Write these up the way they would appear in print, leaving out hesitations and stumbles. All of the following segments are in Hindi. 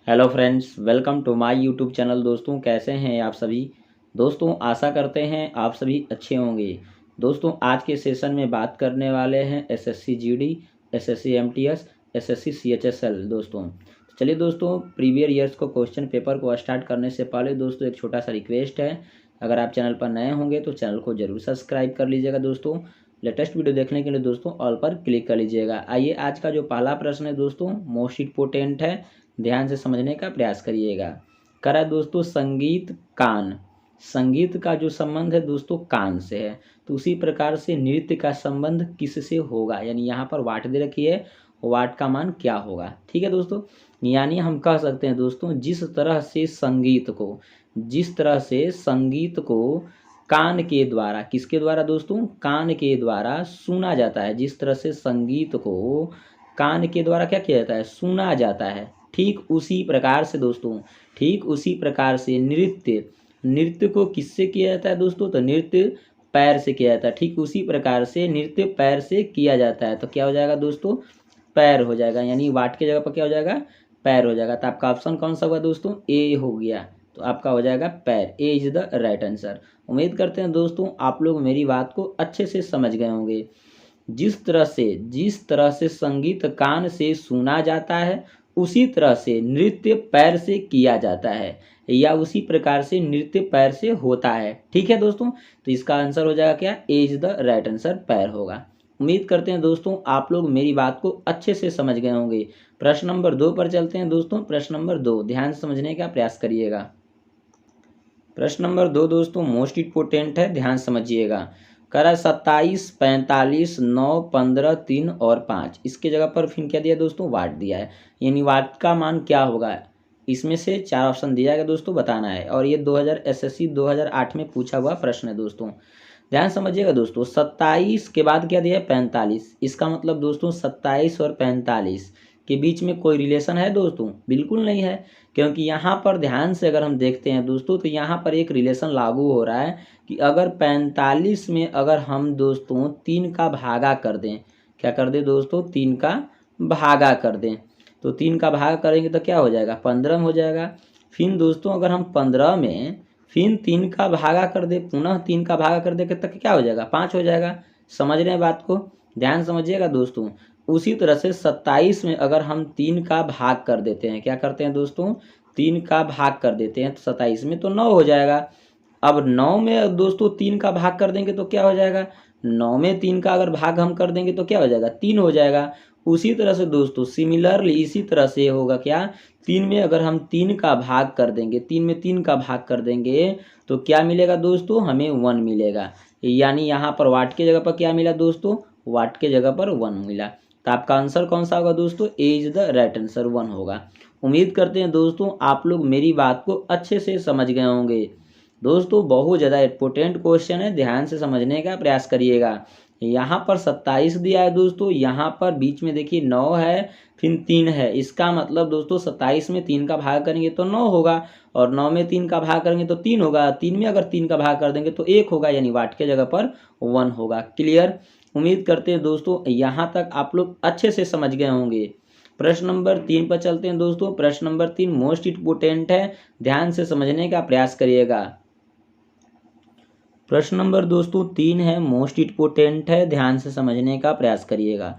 Hello friends, welcome to my YouTube channel. दोस्तों, कैसे हैं आप सभी। दोस्तों, आशा करते हैं आप सभी अच्छे होंगे। दोस्तों, आज के सेशन में बात करने वाले हैं SSC GD, SSC MTS, SSC CHSL. दोस्तों, चलिए दोस्तों, प्रीवियस ईयर्स को क्वेश्चन पेपर को स्टार्ट करने से पहले दोस्तों एक छोटा सा रिक्वेस्ट है। अगर आप चैनल पर नए होंगे तो चैनल को जरूर सब्सक्राइब कर लीजिएगा। दोस्तों, लेटेस्ट वीडियो देखने के लिए दोस्तों ऑल पर क्लिक कर लीजिएगा। आइए, आज का जो पहला प्रश्न है दोस्तों मोस्ट इम्पोर्टेंट है, ध्यान से समझने का प्रयास करिएगा। करा दोस्तों, संगीत कान। संगीत का जो संबंध है दोस्तों कान से है, तो उसी प्रकार से नृत्य का संबंध किससे होगा। यानी यहाँ पर वाट दे रखी है, वाट का मान क्या होगा। ठीक है दोस्तों, यानी हम कह सकते हैं दोस्तों जिस तरह से संगीत को कान के द्वारा, किसके द्वारा दोस्तों, कान के द्वारा सुना जाता है। जिस तरह से संगीत को कान के द्वारा क्या किया जाता है, सुना जाता है। ठीक उसी प्रकार से दोस्तों, ठीक उसी प्रकार से नृत्य को किससे किया जाता है दोस्तों, तो नृत्य पैर से किया जाता है। ठीक उसी प्रकार से नृत्य पैर से किया जाता है। तो क्या हो जाएगा दोस्तों, पैर हो जाएगा। यानी वाट की जगह पर क्या हो जाएगा, पैर हो जाएगा। तो आपका ऑप्शन कौन सा हुआ दोस्तों, ए हो गया। तो आपका हो जाएगा पैर। ए इज द राइट आंसर। उम्मीद करते हैं दोस्तों आप लोग मेरी बात को अच्छे से समझ गए होंगे। जिस तरह से संगीत कान से सुना जाता है, उसी तरह से नृत्य पैर से किया जाता है, या उसी प्रकार से नृत्य पैर से होता है। ठीक है दोस्तों, तो इसका आंसर हो जाएगा क्या, ए इज द राइट आंसर, पैर होगा। उम्मीद करते हैं दोस्तों आप लोग मेरी बात को अच्छे से समझ गए होंगे। प्रश्न नंबर 2 पर चलते हैं दोस्तों। प्रश्न नंबर 2 ध्यान से समझने का प्रयास करिएगा। प्रश्न नंबर 2 दोस्तों मोस्ट इम्पोर्टेंट है, ध्यान समझिएगा। करा 27, 45, 9, 15, 3 और 5। इसके जगह पर फिर क्या दिया दोस्तों, वाट दिया है। यानी वाट का मान क्या होगा, इसमें से 4 ऑप्शन दिया गया दोस्तों, बताना है। और ये 2000 एसएससी 2008 में पूछा हुआ प्रश्न है दोस्तों। ध्यान समझिएगा दोस्तों, 27 के बाद क्या दिया है, 45। इसका मतलब दोस्तों 27 और 45 के बीच में कोई रिलेशन है दोस्तों, बिल्कुल नहीं है। क्योंकि यहाँ पर ध्यान से अगर हम देखते हैं दोस्तों, तो यहाँ पर एक रिलेशन लागू हो रहा है कि अगर 45 में अगर हम दोस्तों 3 का भागा कर दें, क्या कर दें दोस्तों, 3 का भागा कर दें, तो 3 का भागा करेंगे तो क्या हो जाएगा, 15 हो जाएगा। फिर दोस्तों अगर हम 15 में फिर 3 का भागा कर दे, पुनः 3 का भागा कर दे तक क्या हो जाएगा, 5 हो जाएगा। समझ रहे हैं बात को, ध्यान समझिएगा दोस्तों। उसी तरह से 27 में अगर हम 3 का भाग कर देते हैं, क्या करते हैं दोस्तों, 3 का भाग कर देते हैं, तो 27 में तो 9 हो जाएगा। अब 9 में दोस्तों 3 का भाग कर देंगे तो क्या हो जाएगा, 9 में 3 का अगर भाग हम कर देंगे तो क्या हो जाएगा, 3 हो जाएगा। उसी तरह से दोस्तों सिमिलरली इसी तरह से होगा क्या, 3 में अगर हम 3 का भाग कर देंगे, 3 में 3 का भाग कर देंगे तो क्या मिलेगा दोस्तों, हमें 1 मिलेगा। यानी यहाँ पर वाट के जगह पर क्या मिला दोस्तों, वाट के जगह पर 1 मिला। तो आपका आंसर कौन सा होगा दोस्तों, ए इज द राइट आंसर, 1 होगा। उम्मीद करते हैं दोस्तों आप लोग मेरी बात को अच्छे से समझ गए होंगे। दोस्तों बहुत ज़्यादा इंपॉर्टेंट क्वेश्चन है, ध्यान से समझने का प्रयास करिएगा। यहाँ पर 27 दिया है दोस्तों, यहाँ पर बीच में देखिए 9 है, फिर 3 है। इसका मतलब दोस्तों 27 में 3 का भाग करेंगे तो 9 होगा, और 9 में 3 का भाग करेंगे तो 3 होगा। 3 में अगर 3 का भाग कर देंगे तो 1 होगा, यानी वाट के जगह पर 1 होगा। क्लियर। उम्मीद करते हैं दोस्तों यहाँ तक आप लोग अच्छे से समझ गए होंगे। प्रश्न नंबर 3 पर चलते हैं दोस्तों। प्रश्न नंबर 3 मोस्ट इम्पोर्टेंट है, ध्यान से समझने का प्रयास करिएगा। प्रश्न नंबर दोस्तों 3 है, मोस्ट इम्पोर्टेंट है, ध्यान से समझने का प्रयास करिएगा।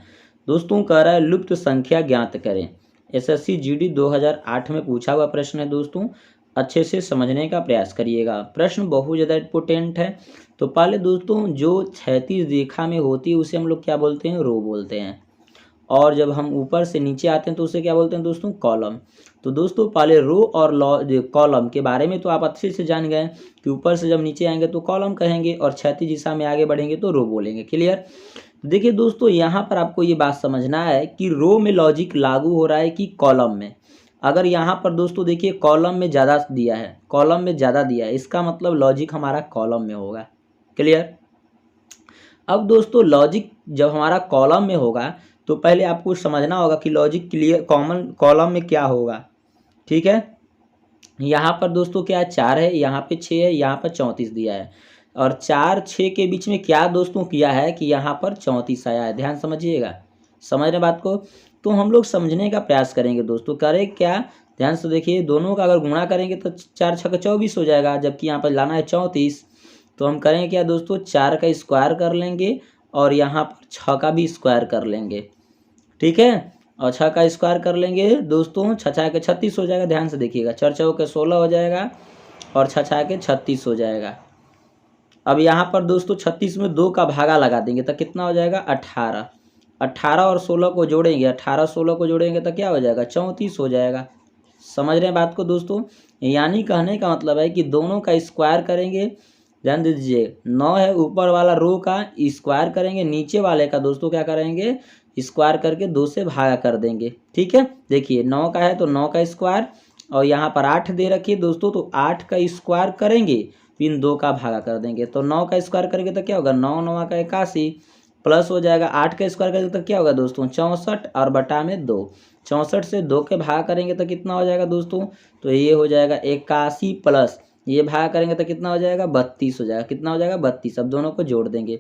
दोस्तों कह रहा है लुप्त संख्या ज्ञात करें। एसएससी जीडी 2008 में पूछा हुआ प्रश्न है दोस्तों, अच्छे से समझने का प्रयास करिएगा। प्रश्न बहुत ज़्यादा इम्पोर्टेंट है। तो पहले दोस्तों जो क्षैतिज रेखा में होती है उसे हम लोग क्या बोलते हैं, रो बोलते हैं। और जब हम ऊपर से नीचे आते हैं तो उसे क्या बोलते हैं दोस्तों, कॉलम। तो दोस्तों पहले रो और कॉलम के बारे में तो आप अच्छे से जान गए कि ऊपर से जब नीचे आएंगे तो कॉलम कहेंगे, और क्षैतिज दिशा में आगे बढ़ेंगे तो रो बोलेंगे। क्लियर। देखिए दोस्तों यहाँ पर आपको ये बात समझना है कि रो में लॉजिक लागू हो रहा है कि कॉलम में। अगर यहाँ पर दोस्तों देखिए कॉलम में ज़्यादा दिया है, कॉलम में ज़्यादा दिया है, इसका मतलब लॉजिक हमारा कॉलम में होगा। क्लियर। अब दोस्तों लॉजिक जब हमारा कॉलम में होगा तो पहले आपको समझना होगा कि लॉजिक क्लियर कॉमन कॉलम में क्या होगा। ठीक है, यहाँ पर दोस्तों क्या है, 4 है, यहाँ पे 6 है, यहाँ पर 34 दिया है, और 4 6 के बीच में क्या दोस्तों किया है कि यहाँ पर 34 आया है। ध्यान समझिएगा, समझ रहे बात को। तो हम लोग समझने का प्रयास करें दोस्तों। करें क्या, ध्यान से देखिए, दोनों का अगर गुणा करेंगे तो 4 छक्का 24 हो जाएगा, जबकि यहाँ पर लाना है 34। तो हम करेंगे क्या दोस्तों, 4 का स्क्वायर कर लेंगे और यहाँ पर 6 का भी स्क्वायर कर लेंगे, ठीक है। और 6 का स्क्वायर कर लेंगे दोस्तों, 6 के 36 हो जाएगा। ध्यान से देखिएगा, 4 के 16 हो जाएगा और 6 के 36 हो जाएगा। अब यहाँ पर दोस्तों 36 में 2 का भागा लगा देंगे तो कितना हो जाएगा, 18। 18 और 16 को जोड़ेंगे, 18 16 को जोड़ेंगे तो क्या हो जाएगा, 34 हो जाएगा। समझ रहे हैं बात को दोस्तों। यानी कहने का मतलब है कि दोनों का स्क्वायर करेंगे। ध्यान दीजिए, 9 है ऊपर वाला रो का स्क्वायर करेंगे, नीचे वाले का दोस्तों क्या करेंगे, स्क्वायर करके 2 से भागा कर देंगे, ठीक है। देखिए 9 का है तो 9 का स्क्वायर, और यहाँ पर 8 दे रखिए दोस्तों, तो 8 का स्क्वायर करेंगे, फिर 2 का भागा कर देंगे। तो 9 का स्क्वायर करेंगे तो क्या होगा, 9 9 का 81 प्लस हो जाएगा, 8 का स्क्वायर करेंगे तो क्या होगा दोस्तों, 64 और बटा में 2। 64 से 2 के भाग करेंगे तो कितना हो जाएगा दोस्तों, तो ये हो जाएगा 81 प्लस ये भाग करेंगे तो कितना हो जाएगा, 32 हो जाएगा। कितना हो जाएगा, 32। अब दोनों को जोड़ देंगे,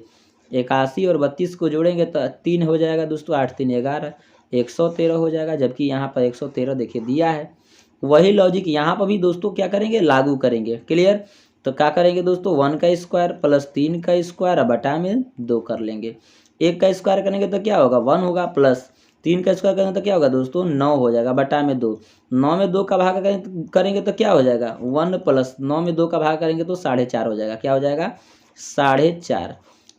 81 और 32 को जोड़ेंगे तो 3 हो जाएगा दोस्तों, 8 3 11, 113 हो जाएगा। जबकि यहाँ पर 113 देखिए दिया है। वही लॉजिक यहाँ पर भी दोस्तों क्या करेंगे, लागू करेंगे। क्लियर। तो क्या करेंगे दोस्तों, 1 का स्क्वायर प्लस 3 का स्क्वायर बटा में 2 कर लेंगे। 1 का स्क्वायर करेंगे तो क्या होगा, 1 होगा, प्लस 3 का स्क्वायर करेंगे तो क्या होगा दोस्तों, 9 हो जाएगा, बटा में 2। 9 में 2 का भाग करेंगे तो क्या हो जाएगा, 1 प्लस 9 में 2 का भाग करेंगे तो 4.5 हो जाएगा। क्या हो जाएगा, 4.5।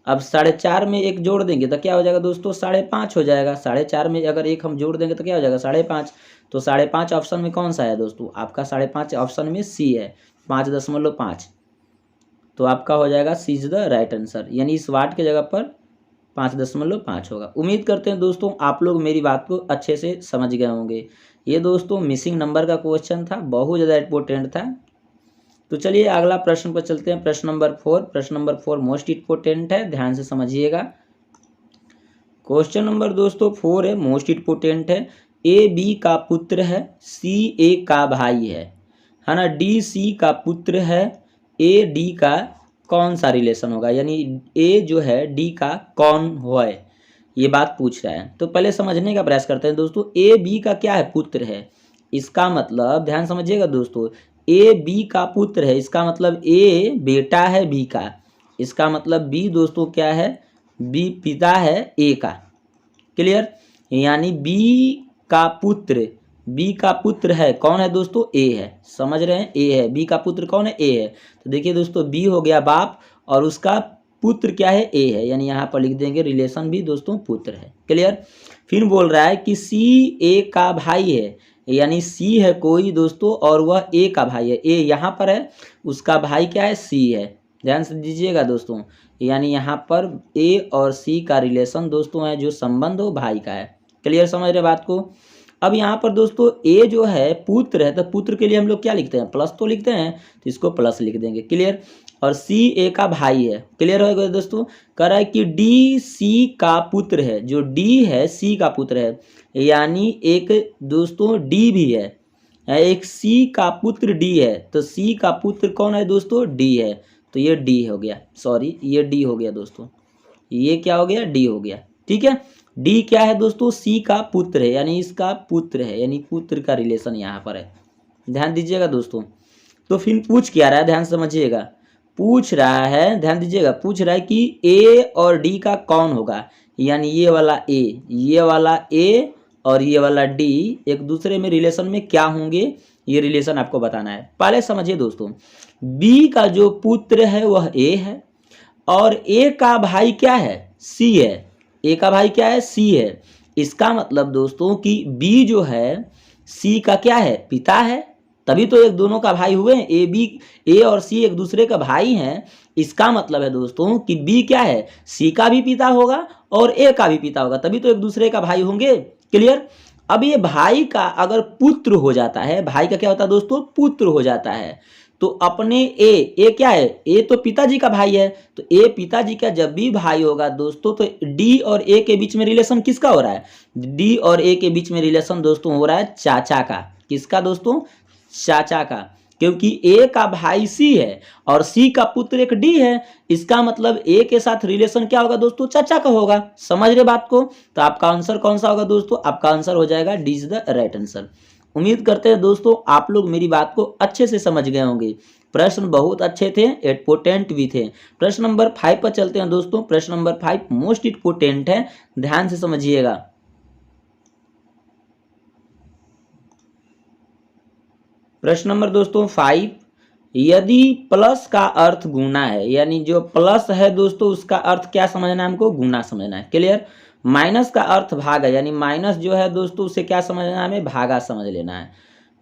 अब 4.5 में 1 जोड़ देंगे तो क्या हो जाएगा दोस्तों, 5.5 हो जाएगा। 4.5 में अगर 1 हम जोड़ देंगे तो क्या हो जाएगा, 5.5। तो 5.5 ऑप्शन में कौन सा है दोस्तों, आपका 5.5 ऑप्शन में सी है, 5.5। तो आपका हो जाएगा सी इज द राइट आंसर, यानी इस वाट के जगह पर 5.5 होगा। उम्मीद करते हैं दोस्तों आप लोग मेरी बात को अच्छे से समझ गए होंगे। ये दोस्तों मिसिंग नंबर का क्वेश्चन था, बहुत ज़्यादा इंपॉर्टेंट था। तो चलिए अगला प्रश्न पर चलते हैं, प्रश्न नंबर 4। प्रश्न नंबर 4 मोस्ट इंपॉर्टेंट है, ध्यान से समझिएगा। क्वेश्चन नंबर दोस्तों 4 है, मोस्ट इंपॉर्टेंट है। ए बी का पुत्र है, सी ए का भाई है ना। डी सी का पुत्र है, ए डी का कौन सा रिलेशन होगा, यानी ए जो है डी का कौन है, ये बात पूछ रहा है। तो पहले समझने का प्रयास करते हैं दोस्तों। ए बी का क्या है, पुत्र है। इसका मतलब ध्यान समझिएगा दोस्तों, ए बी का पुत्र है, इसका मतलब ए बेटा है बी का, इसका मतलब बी दोस्तों क्या है, बी पिता है ए का। क्लियर। यानी बी का पुत्र है कौन है दोस्तों, ए है। समझ रहे हैं, ए है, बी का पुत्र कौन है, ए है। तो देखिए दोस्तों बी हो गया बाप और उसका पुत्र क्या है, ए है, यानी यहाँ पर लिख देंगे रिलेशन भी दोस्तों पुत्र है। क्लियर। फिर बोल रहा है कि सी ए का भाई है, यानी सी है कोई दोस्तों और वह ए का भाई है। ए यहाँ पर है, उसका भाई क्या है, सी है। ध्यान से दीजिएगा दोस्तों, यानी यहाँ पर ए और सी का रिलेशन दोस्तों है, जो संबंध हो भाई का है। क्लियर, समझ रहे बात को। अब यहाँ पर दोस्तों ए जो है पुत्र है, तो पुत्र के लिए हम लोग क्या लिखते हैं, प्लस तो लिखते हैं, तो इसको प्लस लिख देंगे। क्लियर। और सी ए का भाई है। क्लियर होगा दोस्तों। कह रहा है कि डी सी का पुत्र है, जो डी है सी का पुत्र है, यानी एक दोस्तों डी भी है, एक सी का पुत्र डी है। तो सी का पुत्र कौन है दोस्तों, डी है। तो ये डी हो गया, सॉरी ये डी हो गया दोस्तों, ये क्या हो गया, डी हो गया। ठीक है। डी क्या है दोस्तों, सी का पुत्र है, यानी इसका पुत्र है, यानी पुत्र का रिलेशन यहाँ पर है। ध्यान दीजिएगा दोस्तों। तो फिर पूछ क्या रहा है, ध्यान समझिएगा। पूछ रहा है, ध्यान दीजिएगा, पूछ रहा है कि ए और डी का कौन होगा, यानी ये वाला ए और ये वाला डी एक दूसरे में रिलेशन में क्या होंगे, ये रिलेशन आपको बताना है। पहले समझिए दोस्तों, बी का जो पुत्र है वह ए है और ए का भाई क्या है, सी है। ए का भाई क्या है, सी है। इसका मतलब दोस्तों कि बी जो है सी का क्या है, पिता है, तभी तो एक दोनों का भाई हुए। ए और सी एक दूसरे का भाई हैं। इसका मतलब है दोस्तों कि बी क्या है, सी का भी पिता होगा और ए का भी पिता होगा, तभी तो एक दूसरे का भाई होंगे। क्लियर। अब ये भाई का अगर पुत्र हो जाता है, भाई का क्या होता है दोस्तों, पुत्र हो जाता है, तो अपने ए क्या है, ए तो पिताजी का भाई है, तो ए पिताजी का जब भी भाई होगा दोस्तों, तो डी और ए के बीच में रिलेशन किसका हो रहा है, डी और ए के बीच में रिलेशन दोस्तों हो रहा है चाचा का। किसका दोस्तों, चाचा का, क्योंकि ए का भाई सी है और सी का पुत्र एक डी है। इसका मतलब ए के साथ रिलेशन क्या होगा दोस्तों, चाचा का होगा। समझ रहे बात को। तो आपका आंसर कौन सा होगा दोस्तों, आपका आंसर हो जाएगा D is the right answer. उम्मीद करते हैं दोस्तों आप लोग मेरी बात को अच्छे से समझ गए होंगे। प्रश्न बहुत अच्छे थे, इम्पोर्टेंट भी थे। प्रश्न नंबर 5 पर चलते हैं दोस्तों। प्रश्न नंबर 5 मोस्ट इम्पोर्टेंट है, ध्यान से समझिएगा। प्रश्न नंबर दोस्तों 5, यदि प्लस का अर्थ गुना है, यानी जो प्लस है दोस्तों उसका अर्थ क्या समझना है हमको, गुना समझना है। क्लियर। माइनस का अर्थ भाग है, यानी माइनस जो है दोस्तों उसे क्या समझना है, हमें भागा समझ लेना है।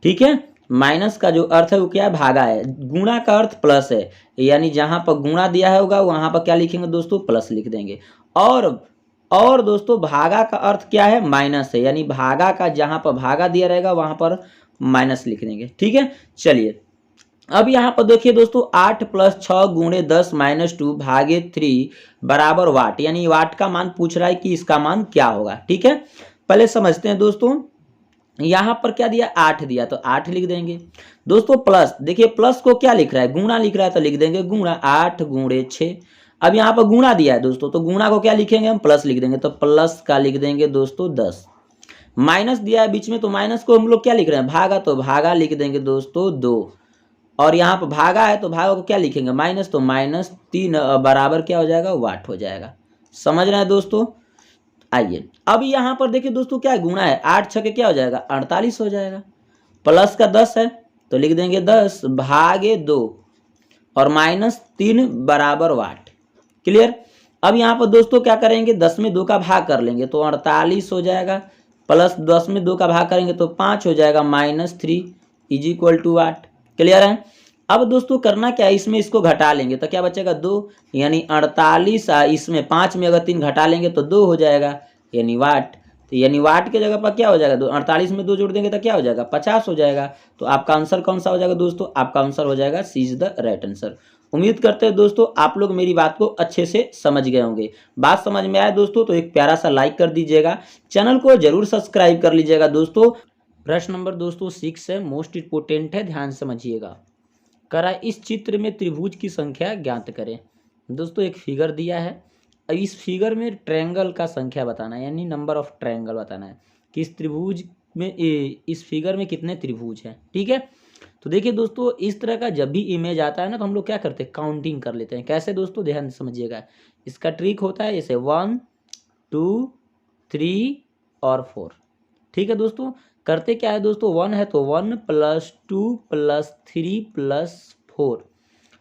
ठीक है, माइनस का जो अर्थ है वो क्या है, भागा है। गुणा का अर्थ प्लस है, यानी जहां पर गुणा दिया होगा वहां पर क्या लिखेंगे दोस्तों, प्लस लिख देंगे। और दोस्तों भागा का अर्थ क्या है, माइनस है, यानी भागा का जहां पर भागा दिया रहेगा वहां पर माइनस लिख देंगे। ठीक है, चलिए अब यहाँ पर देखिए दोस्तों 8 + 6 × 10 - 2 भागे 3 बराबर वाट, यानी वाट का मान पूछ रहा है कि इसका मान क्या होगा। ठीक है, पहले समझते हैं दोस्तों। यहाँ पर क्या दिया, 8 दिया तो 8 लिख देंगे दोस्तों। प्लस देखिए, प्लस को क्या लिख रहा है, गुणा लिख रहा है तो लिख देंगे गुणा 8 × 6। अब यहाँ पर गुणा दिया है दोस्तों, तो गुणा को क्या लिखेंगे हम, प्लस लिख देंगे, तो प्लस का लिख देंगे दोस्तों 10। माइनस दिया है बीच में, तो माइनस को हम लोग क्या लिख रहे हैं, भागा, तो भागा लिख देंगे दोस्तों 2। और यहाँ पर भागा है तो भागा को क्या लिखेंगे, माइनस, तो -3 बराबर क्या हो जाएगा, वाट हो जाएगा। समझ रहे हैं दोस्तों। आइए अब यहाँ पर देखिए दोस्तों क्या गुणा है, 8 × 6 क्या हो जाएगा, 48 हो जाएगा। प्लस का 10 है तो लिख देंगे 10 भागे 2 और -3 बराबर वाट। क्लियर। अब यहाँ पर दोस्तों क्या करेंगे, 10 में 2 का भाग कर लेंगे तो 48 हो जाएगा, प्लस 10 में 2 का भाग करेंगे तो 5 हो जाएगा, -3 = वाट। क्लियर है। अब दोस्तों करना क्या है, इसमें इसको घटा लेंगे तो क्या बचेगा, 2, यानी 48, इसमें 5 में अगर 3 घटा लेंगे तो 2 हो जाएगा, यानी वाट। तो यानी वाट के जगह पर क्या हो जाएगा, 48 में 2 जोड़ देंगे तो क्या हो जाएगा, 50 हो जाएगा। तो आपका आंसर कौन सा हो जाएगा दोस्तों, आपका आंसर हो जाएगा सी इज द राइट आंसर। उम्मीद करते हैं दोस्तों आप लोग मेरी बात को अच्छे से समझ गए होंगे। बात समझ में आया दोस्तों तो एक प्यारा सा लाइक कर दीजिएगा, चैनल को जरूर सब्सक्राइब कर लीजिएगा दोस्तों। प्रश्न नंबर दोस्तों 6 है, मोस्ट इंपोर्टेंट है, ध्यान समझिएगा। करा इस चित्र में त्रिभुज की संख्या ज्ञात करें। दोस्तों एक फिगर दिया है, अब इस फिगर में ट्रायंगल का संख्या बताना है, यानी नंबर ऑफ ट्रायंगल बताना है कि इस त्रिभुज में इस फिगर में कितने त्रिभुज हैं। ठीक है, तो देखिए दोस्तों इस तरह का जब भी इमेज आता है ना तो हम लोग क्या करते हैं, काउंटिंग कर लेते हैं। कैसे दोस्तों, ध्यान समझिएगा। इसका ट्रिक होता है जैसे 1 2 3 और 4। ठीक है दोस्तों, करते क्या है दोस्तों, 1 है तो 1 + 2 + 3 + 4।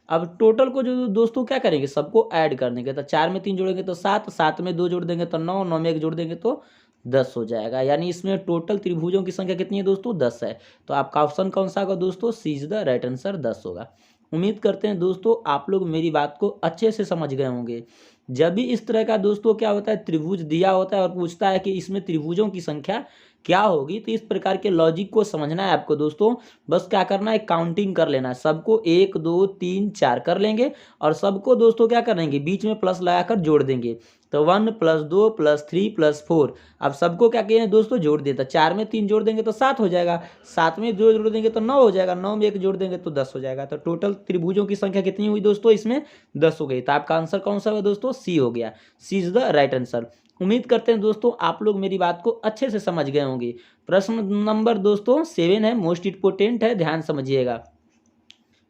अब टोटल को जो दोस्तों क्या करेंगे, सबको ऐड कर देंगे, तो 4 में 3 जोड़ेंगे तो 7, 7 में 2 जोड़ देंगे तो 9, 9 में 1 जोड़ देंगे तो 10 हो जाएगा। यानी इसमें टोटल त्रिभुजों की संख्या कितनी है दोस्तों, 10 है। तो आपका ऑप्शन कौन सा होगा दोस्तों, सी इज द राइट आंसर, 10 होगा। उम्मीद करते हैं दोस्तों आप लोग मेरी बात को अच्छे से समझ गए होंगे। जब भी इस तरह का दोस्तों क्या होता है, त्रिभुज दिया होता है और पूछता है कि इसमें त्रिभुजों की संख्या क्या होगी, तो इस प्रकार के लॉजिक को समझना है आपको दोस्तों। बस क्या करना है, काउंटिंग कर लेना है, सबको 1 2 3 4 कर लेंगे और सबको दोस्तों क्या करेंगे, बीच में प्लस लगाकर जोड़ देंगे। तो 1 + 2 + 3 + 4। अब सबको क्या किए दोस्तों, जोड़ देता, 4 में 3 जोड़ देंगे तो 7 हो जाएगा, 7 में 2 जोड़ देंगे तो 9 हो जाएगा, 9 में 1 जोड़ देंगे तो 10 हो जाएगा। तो टोटल त्रिभुजों की संख्या कितनी हुई दोस्तों, इसमें 10 हो गई। तो आपका आंसर कौन सा हुआ दोस्तों, सी हो गया, सी इज द राइट आंसर। उम्मीद करते हैं दोस्तों आप लोग मेरी बात को अच्छे से समझ गए होंगे। प्रश्न नंबर दोस्तों 7 है, मोस्ट इंपोर्टेंट है, ध्यान समझिएगा।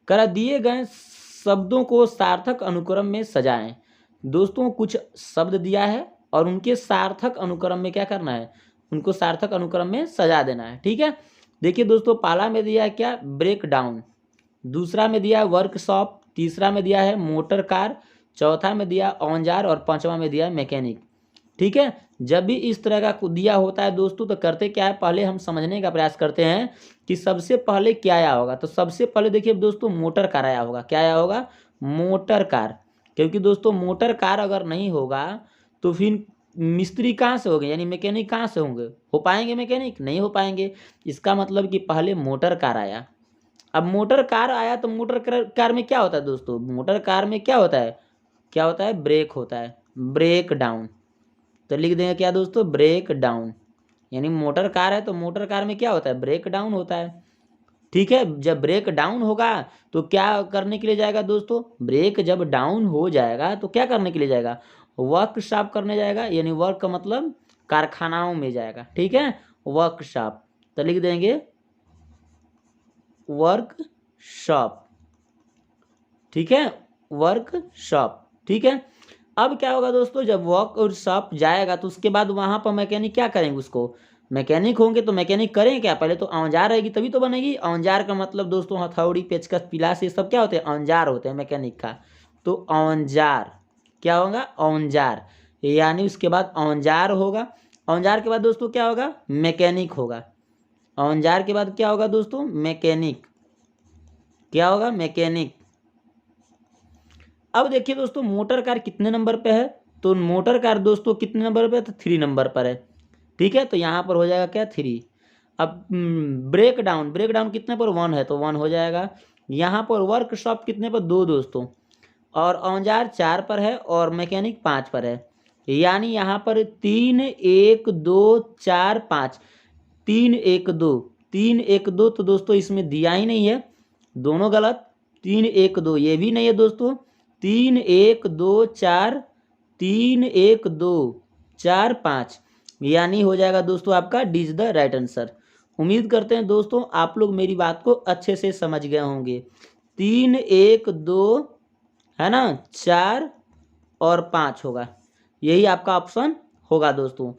करा दिए गए शब्दों को सार्थक अनुक्रम में सजाएं। दोस्तों कुछ शब्द दिया है और उनके सार्थक अनुक्रम में क्या करना है, उनको सार्थक अनुक्रम में सजा देना है। ठीक है, देखिए दोस्तों पहला में दिया है क्या, ब्रेक डाउन, दूसरा में दिया है वर्कशॉप, तीसरा में दिया है मोटर कार, चौथा में दिया औजार और पांचवा में दिया है मैकेनिक। ठीक है, जब भी इस तरह का दिया होता है दोस्तों तो करते क्या है, पहले हम समझने का प्रयास करते हैं कि सबसे पहले क्या आया होगा। तो सबसे पहले देखिए दोस्तों मोटर कार आया होगा, क्या आया होगा, मोटर कार। क्योंकि दोस्तों मोटर कार अगर नहीं होगा तो फिर मिस्त्री कहाँ से होंगे, यानी मैकेनिक कहाँ से होंगे, हो पाएंगे मैकेनिक, नहीं हो पाएंगे। इसका मतलब कि पहले मोटर कार आया। अब मोटर कार आया तो मोटर कार में क्या होता है दोस्तों, मोटर कार में क्या होता है, क्या होता है, ब्रेक होता है, ब्रेक डाउन। तो लिख देंगे क्या दोस्तों, ब्रेक डाउन। यानी मोटर कार है तो मोटर कार में क्या होता है, ब्रेक डाउन होता है। ठीक है, जब ब्रेक डाउन होगा तो क्या करने के लिए जाएगा दोस्तों, ब्रेक जब डाउन हो जाएगा तो क्या करने के लिए जाएगा, वर्कशॉप करने जाएगा। यानी वर्क का मतलब कारखानाओं में जाएगा। ठीक है, वर्कशॉप। तो लिख देंगे वर्कशॉप, ठीक है, वर्कशॉप, ठीक है। अब क्या होगा दोस्तों, जब वर्क और शॉप जाएगा तो उसके बाद वहाँ पर मैकेनिक क्या करेंगे, उसको मैकेनिक होंगे तो मैकेनिक करें क्या, पहले तो औजार रहेगी तभी तो बनेगी। औजार का मतलब दोस्तों हथौड़ी, पेचकस, पिलास, ये सब क्या होते हैं, औजार होते हैं मैकेनिक का। तो औजार क्या होगा, औजार, यानी उसके बाद औजार होगा। औजार के बाद दोस्तों क्या होगा, मैकेनिक होगा। औजार के बाद क्या होगा दोस्तों, मैकेनिक, क्या होगा, मैकेनिक। अब देखिए दोस्तों मोटर कार कितने नंबर पे है, तो मोटर कार दोस्तों कितने नंबर पे है, तो 3 नंबर पर है, ठीक है। तो यहाँ पर हो जाएगा क्या, 3। अब ब्रेक डाउन, ब्रेक डाउन कितने पर, 1 है तो 1 हो जाएगा। यहाँ पर वर्कशॉप कितने पर, 2 दोस्तों, और औजार 4 पर है और मैकेनिक 5 पर है, यानी यहाँ पर 3 1 2 4 5, 3 1 2, 3 1 2 तो दोस्तों इसमें दिया ही नहीं है, दोनों गलत। 3 1 2 ये भी नहीं है दोस्तों, 3 1 2 4, 3 1 2 4 5, यानी हो जाएगा दोस्तों आपका D is the right answer. उम्मीद करते हैं दोस्तों आप लोग मेरी बात को अच्छे से समझ गए होंगे। 3 1 2 है ना, 4 और 5 होगा, यही आपका ऑप्शन होगा दोस्तों।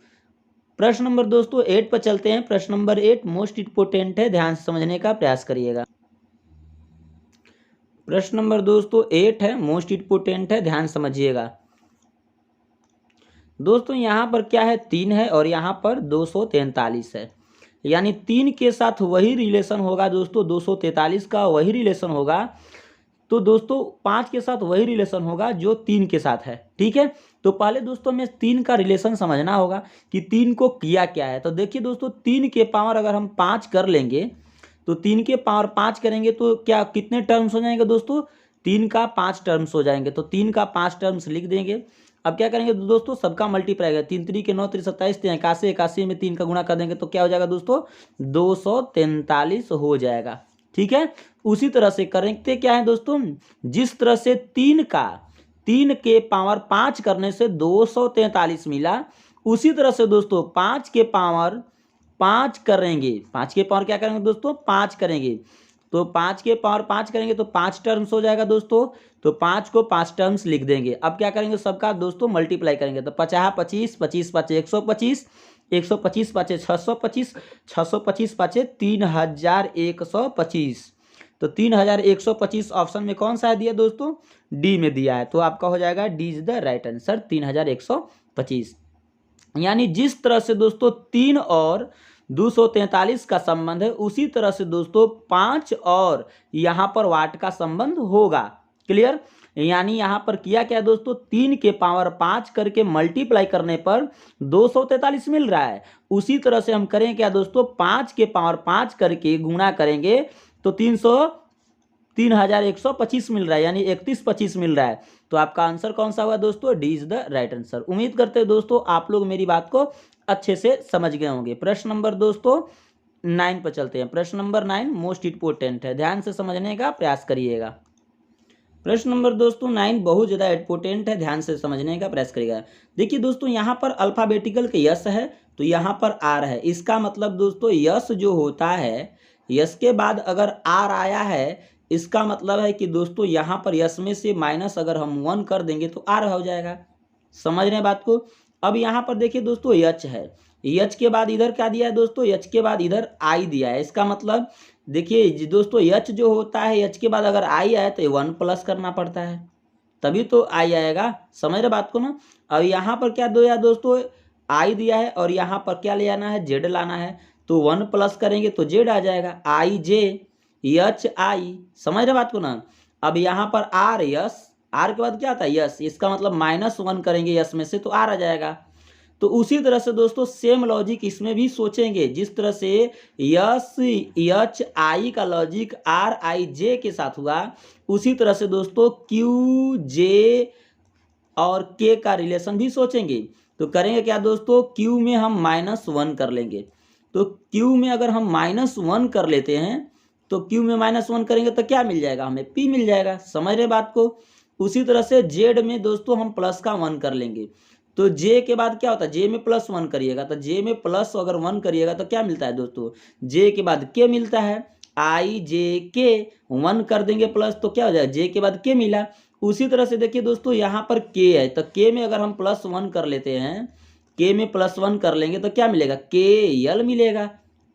प्रश्न नंबर दोस्तों 8 पर चलते हैं। प्रश्न नंबर 8 मोस्ट इंपोर्टेंट है, ध्यान से समझने का प्रयास करिएगा। प्रश्न नंबर दोस्तों 8 है, मोस्ट इंपोर्टेंट है, ध्यान समझिएगा दोस्तों। यहाँ पर क्या है, 3 है और यहाँ पर 243 है, यानी 3 के साथ वही रिलेशन होगा दोस्तों, 243 का वही रिलेशन होगा। तो दोस्तों 5 के साथ वही रिलेशन होगा जो 3 के साथ है, ठीक है। तो पहले दोस्तों हमें 3 का रिलेशन समझना होगा कि 3 को किया क्या है। तो देखिए दोस्तों 3 के पावर अगर हम 5 कर लेंगे, तो 3 के पावर 5 करेंगे तो क्या कितने टर्म्स हो जाएंगे दोस्तों, 3 का 5 टर्म्स हो जाएंगे। तो 3 का 5 टर्म्स लिख देंगे। अब क्या करेंगे दोस्तों, सबका मल्टीप्लाई करेंगे, 3 3 के 9 3 27, 81 81 में 3 का गुणा कर देंगे तो क्या हो जाएगा दोस्तों, 243 हो जाएगा, ठीक है। उसी तरह से करते क्या है दोस्तों, जिस तरह से 3 के पावर 5 करने से 243 मिला, उसी तरह से दोस्तों 5 के पावर 5 करेंगे, 5 के पावर क्या करेंगे दोस्तों, 5 करेंगे। तो 5 के पावर 5 करेंगे तो 5 टर्म्स हो जाएगा दोस्तों। तो 5 को 5 टर्म्स लिख देंगे। अब क्या करेंगे, सबका दोस्तों मल्टीप्लाई करेंगे, तो 50 25, 25 5 125, 125 5 625, 625 5 3125। तो 3125 ऑप्शन में कौन सा है दिया दोस्तों, डी में दिया है। तो आपका हो जाएगा D is the right answer, 3125। यानी जिस तरह से दोस्तों 3 और 243 का संबंध है, उसी तरह से दोस्तों 5 और यहाँ पर वाट का संबंध होगा। क्लियर, यानी यहाँ पर किया क्या दोस्तों, 3 के पावर 5 करके मल्टीप्लाई करने पर 243 मिल रहा है। उसी तरह से हम करें क्या दोस्तों, 5 के पावर 5 करके गुणा करेंगे तो 3125 मिल रहा है, यानी 3125 मिल रहा है। तो आपका आंसर कौन सा हुआ दोस्तों, D is the right answer. उम्मीद करते हैं दोस्तों आप लोग मेरी बात को अच्छे से समझ गए होंगे। प्रश्न नंबर दोस्तों 9 पर चलते हैं। प्रश्न नंबर 9 मोस्ट इंपोर्टेंट है, ध्यान से समझने का प्रयास करिएगा। प्रश्न नंबर दोस्तों 9 बहुत ज़्यादा इंपोर्टेंट है, ध्यान से समझने का प्रयास करिएगा। देखिए दोस्तों यहाँ पर अल्फाबेटिकल के यस है तो यहाँ पर आर है, इसका मतलब दोस्तों यस जो होता है, यस के बाद अगर आर आया है, इसका मतलब है कि दोस्तों यहाँ पर यस में से माइनस अगर हम 1 कर देंगे तो आर हो जाएगा। समझ रहे हैं बात को। अब यहाँ पर देखिए दोस्तों यच है, यच के बाद इधर क्या दिया है दोस्तों, यच के बाद इधर आई दिया है। इसका मतलब देखिए दोस्तों यच जो होता है, यच के बाद अगर आई आए तो 1 प्लस करना पड़ता है, तभी तो आई आएगा। समझ रहे बात को ना। अब यहाँ पर क्या दिया दोस्तों, आई दिया है और यहाँ पर क्या ले आना है, जेड लाना है। तो 1 प्लस करेंगे तो जेड आ जाएगा, आई जे एच आई। समझ रहे बात को ना। अब यहाँ पर आर यस, आर के बाद क्या आता है यस, इसका मतलब -1 करेंगे यस में से तो आर आ जाएगा। तो उसी तरह से दोस्तों सेम लॉजिक इसमें भी सोचेंगे, जिस तरह से यस एच आई का लॉजिक आर आई जे के साथ हुआ, उसी तरह से दोस्तों क्यू जे और के का रिलेशन भी सोचेंगे। तो करेंगे क्या दोस्तों, क्यू में हम -1 कर लेंगे। तो क्यू में अगर हम -1 कर लेते हैं तो क्यू में -1 करेंगे तो क्या मिल जाएगा, हमें पी मिल जाएगा। समझ रहे बात को। उसी तरह से जेड में दोस्तों हम प्लस का 1 कर लेंगे। तो जे के बाद क्या होता है, जे में +1 करिएगा तो जे में प्लस अगर 1 करिएगा तो क्या मिलता है दोस्तों, जे के बाद के मिलता है। आई जे के 1 कर देंगे प्लस तो क्या हो जाएगा, जे के बाद के मिला। उसी तरह से देखिए दोस्तों यहाँ पर के है, तो के में अगर हम +1 कर लेते हैं, के में +1 कर लेंगे तो क्या मिलेगा, के यल मिलेगा,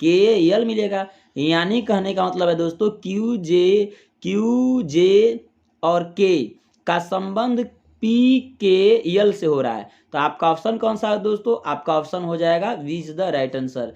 के यल मिलेगा। यानी कहने का मतलब है दोस्तों क्यू जे और के का संबंध पी के यल से हो रहा है। तो आपका ऑप्शन कौन सा है दोस्तों, आपका ऑप्शन हो जाएगा V is the right answer,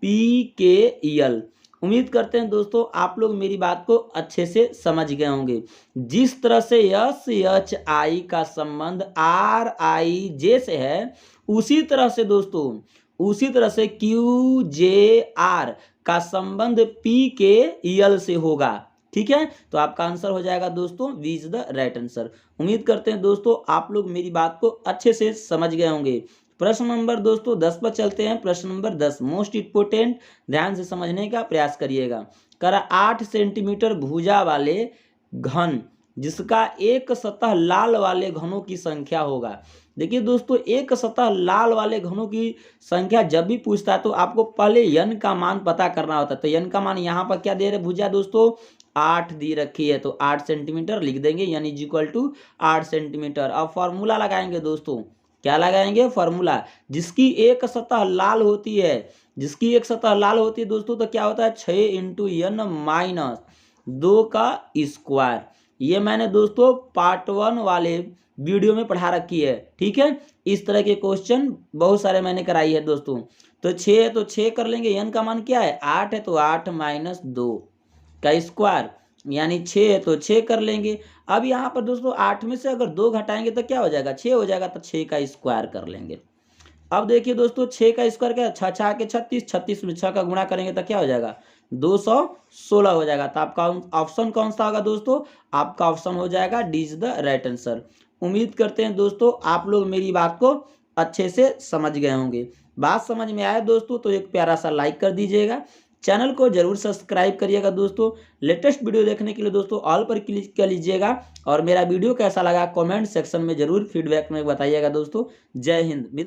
पी के यल। उम्मीद करते हैं दोस्तों आप लोग मेरी बात को अच्छे से समझ गए होंगे। जिस तरह से एस एच आई का संबंध आर आई जे से है, उसी तरह से दोस्तों उसी तरह से क्यू जे आर का संबंध पी के यल से होगा। ठीक है, तो आपका आंसर हो जाएगा दोस्तों V is the right answer. उम्मीद करते हैं दोस्तों आप लोग मेरी बात को अच्छे से समझ गए होंगे। प्रश्न नंबर दोस्तों 10 पर चलते हैं। प्रश्न नंबर 10 मोस्ट इंपोर्टेंट, ध्यान से समझने का प्रयास करिएगा। करा 8 सेंटीमीटर भुजा वाले घन जिसका एक सतह लाल वाले घनों की संख्या होगा। देखिए दोस्तों एक सतह लाल वाले घनों की संख्या जब भी पूछता है तो आपको पहले यन का मान पता करना होता है। तो यन का मान यहाँ पर क्या दे रहे भुजा दोस्तों, 8 दी रखी है, तो 8 सेंटीमीटर लिख देंगे, यानी इक्वल टू 8 सेंटीमीटर। अब फॉर्मूला लगाएंगे दोस्तों, क्या लगाएंगे, फॉर्मूला। जिसकी एक सतह लाल होती है, जिसकी एक सतह लाल होती है दोस्तों, तो क्या होता है 6 इंटू n माइनस 2 का स्क्वायर। ये मैंने दोस्तों पार्ट 1 वाले वीडियो में पढ़ा रखी है। ठीक है, इस तरह के क्वेश्चन बहुत सारे मैंने कराई है दोस्तों। तो 6 है तो 6 कर लेंगे, n का मान क्या है 8 है, तो 8 माइनस 2 का स्क्वायर, यानी 6 है तो 6 कर लेंगे। अब यहाँ पर दोस्तों 8 में से अगर 2 घटाएंगे तो क्या हो जाएगा, 6 हो जाएगा, तो 6 का स्क्वायर कर लेंगे। अब देखिए दोस्तों 6 का स्क्वायर क्या है, 6 6 के 36, 36 में 6 का गुणा करेंगे तो क्या हो जाएगा 216 हो जाएगा। तो आपका ऑप्शन कौन सा होगा दोस्तों, आपका ऑप्शन हो जाएगा D is the right answer. उम्मीद करते हैं दोस्तों आप लोग मेरी बात को अच्छे से समझ गए होंगे। बात समझ में आया दोस्तों तो एक प्यारा सा लाइक कर दीजिएगा, चैनल को जरूर सब्सक्राइब करिएगा दोस्तों। लेटेस्ट वीडियो देखने के लिए दोस्तों ऑल पर क्लिक कर लीजिएगा, और मेरा वीडियो कैसा लगा कमेंट सेक्शन में जरूर फीडबैक में बताइएगा दोस्तों। जय हिंद।